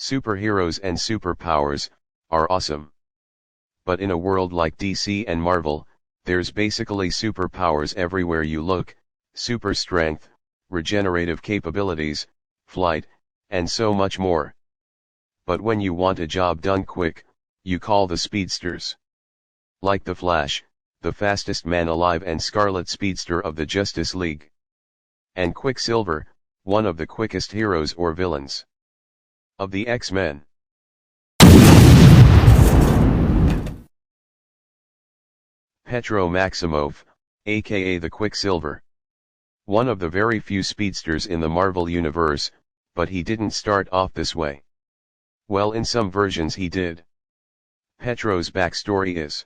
Superheroes and superpowers are awesome. But in a world like DC and Marvel, there's basically superpowers everywhere you look: super strength, regenerative capabilities, flight, and so much more. But when you want a job done quick, you call the speedsters. Like the Flash, the fastest man alive and Scarlet Speedster of the Justice League. And Quicksilver, one of the quickest heroes or villains of the X-Men. Petro Maximoff, aka the Quicksilver. One of the very few speedsters in the Marvel universe, but he didn't start off this way. Well, in some versions he did. Petro's backstory is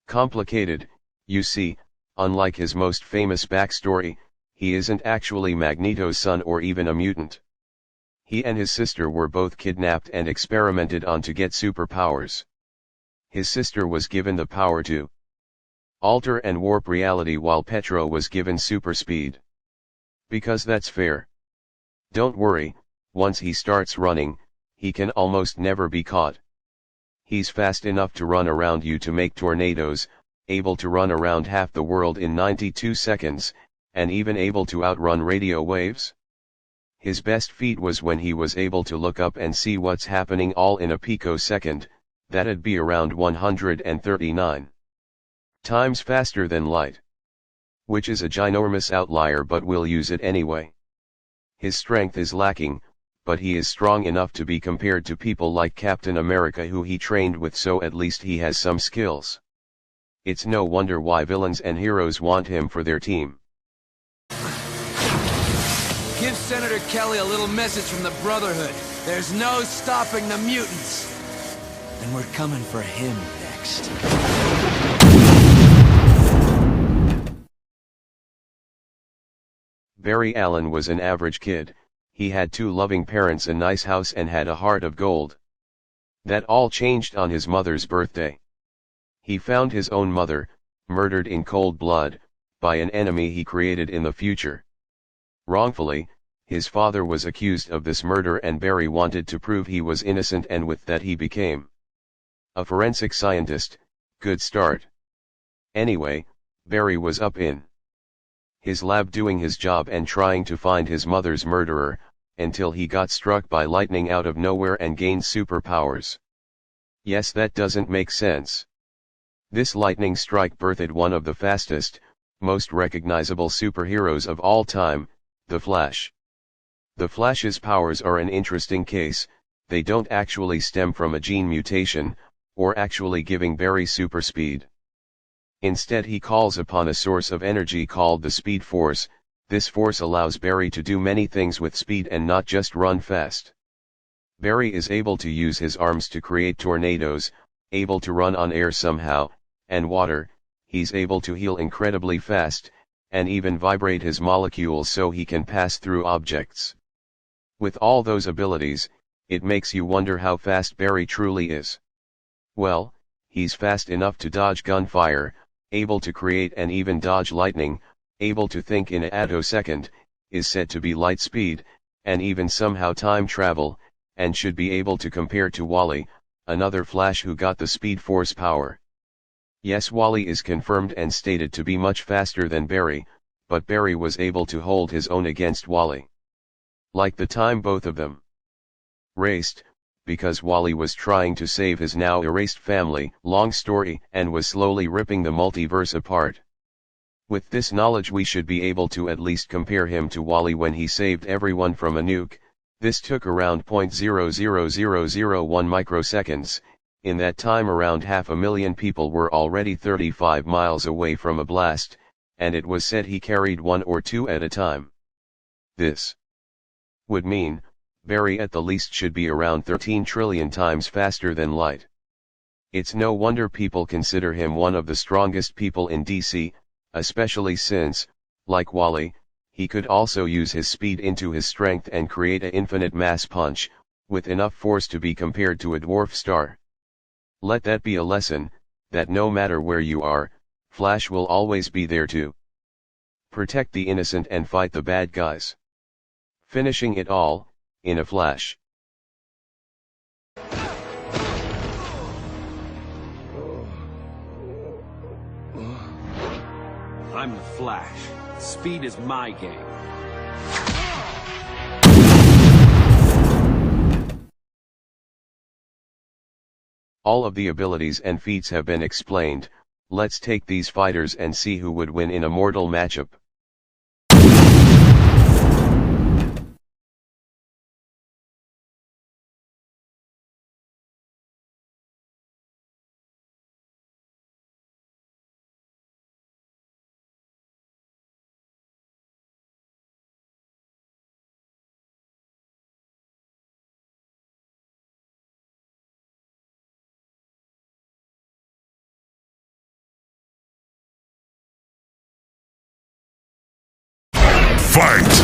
complicated. You see, unlike his most famous backstory, he isn't actually Magneto's son or even a mutant. He and his sister were both kidnapped and experimented on to get superpowers. His sister was given the power to alter and warp reality, while Petro was given super speed. Because that's fair. Don't worry, once he starts running, he can almost never be caught. He's fast enough to run around you to make tornadoes, able to run around half the world in 92 seconds, and even able to outrun radio waves. His best feat was when he was able to look up and see what's happening all in a picosecond. That'd be around 139 times faster than light. Which is a ginormous outlier, but we'll use it anyway. His strength is lacking, but he is strong enough to be compared to people like Captain America, who he trained with, so at least he has some skills. It's no wonder why villains and heroes want him for their team. Give Senator Kelly a little message from the Brotherhood. There's no stopping the mutants. And we're coming for him next. Barry Allen was an average kid. He had 2 loving parents, a nice house, and had a heart of gold. That all changed on his mother's birthday. He found his own mother, murdered in cold blood, by an enemy he created in the future. Wrongfully, his father was accused of this murder, and Barry wanted to prove he was innocent, and with that he became a forensic scientist. Good start. Anyway, Barry was up in his lab doing his job and trying to find his mother's murderer, until he got struck by lightning out of nowhere and gained superpowers. Yes, that doesn't make sense. This lightning strike birthed one of the fastest, most recognizable superheroes of all time, the Flash. The Flash's powers are an interesting case. They don't actually stem from a gene mutation, or actually giving Barry super speed. Instead, he calls upon a source of energy called the Speed Force. This force allows Barry to do many things with speed and not just run fast. Barry is able to use his arms to create tornadoes, able to run on air somehow, and water. He's able to heal incredibly fast, and even vibrate his molecules so he can pass through objects. With all those abilities, it makes you wonder how fast Barry truly is. Well, he's fast enough to dodge gunfire, able to create and even dodge lightning, able to think in a attosecond, is said to be light speed, and even somehow time travel, and should be able to compare to Wally, another Flash who got the Speed Force power. Yes, Wally is confirmed and stated to be much faster than Barry, but Barry was able to hold his own against Wally. Like the time both of them raced, because Wally was trying to save his now erased family, long story, and was slowly ripping the multiverse apart. With this knowledge, we should be able to at least compare him to Wally when he saved everyone from a nuke. This took around 0.00001 microseconds. In that time, around 500,000 people were already 35 miles away from a blast, and it was said he carried 1 or 2 at a time. This would mean, Barry at the least should be around 13 trillion times faster than light. It's no wonder people consider him one of the strongest people in DC, especially since, like Wally, he could also use his speed into his strength and create an infinite mass punch, with enough force to be compared to a dwarf star. Let that be a lesson, that no matter where you are, Flash will always be there to protect the innocent and fight the bad guys. Finishing it all, in a flash. I'm the Flash. Speed is my game. All of the abilities and feats have been explained. Let's take these fighters and see who would win in a mortal matchup. Fight!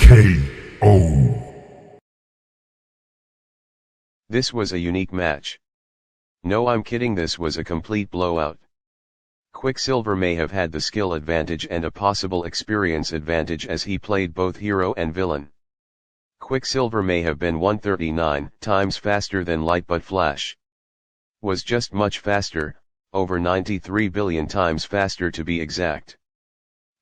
KO. This was a unique match. No, I'm kidding, this was a complete blowout. Quicksilver may have had the skill advantage and a possible experience advantage as he played both hero and villain. Quicksilver may have been 139 times faster than Light, but Flash was just much faster, over 93 billion times faster to be exact.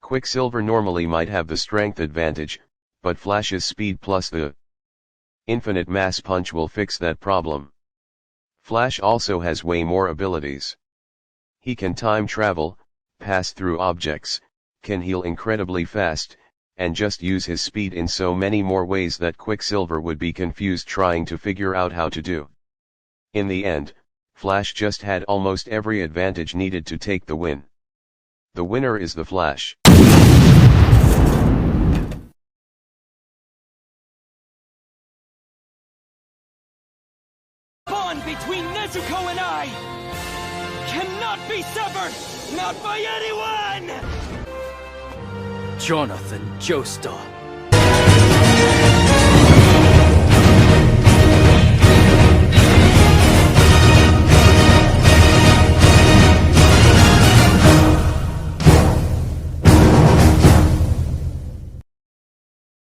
Quicksilver normally might have the strength advantage, but Flash's speed plus the infinite mass punch will fix that problem. Flash also has way more abilities. He can time travel, pass through objects, can heal incredibly fast, and just use his speed in so many more ways that Quicksilver would be confused trying to figure out how to do. In the end, Flash just had almost every advantage needed to take the win. The winner is the Flash. Bond between Nezuko and I cannot be severed! Not by anyone! Jonathan Joestar.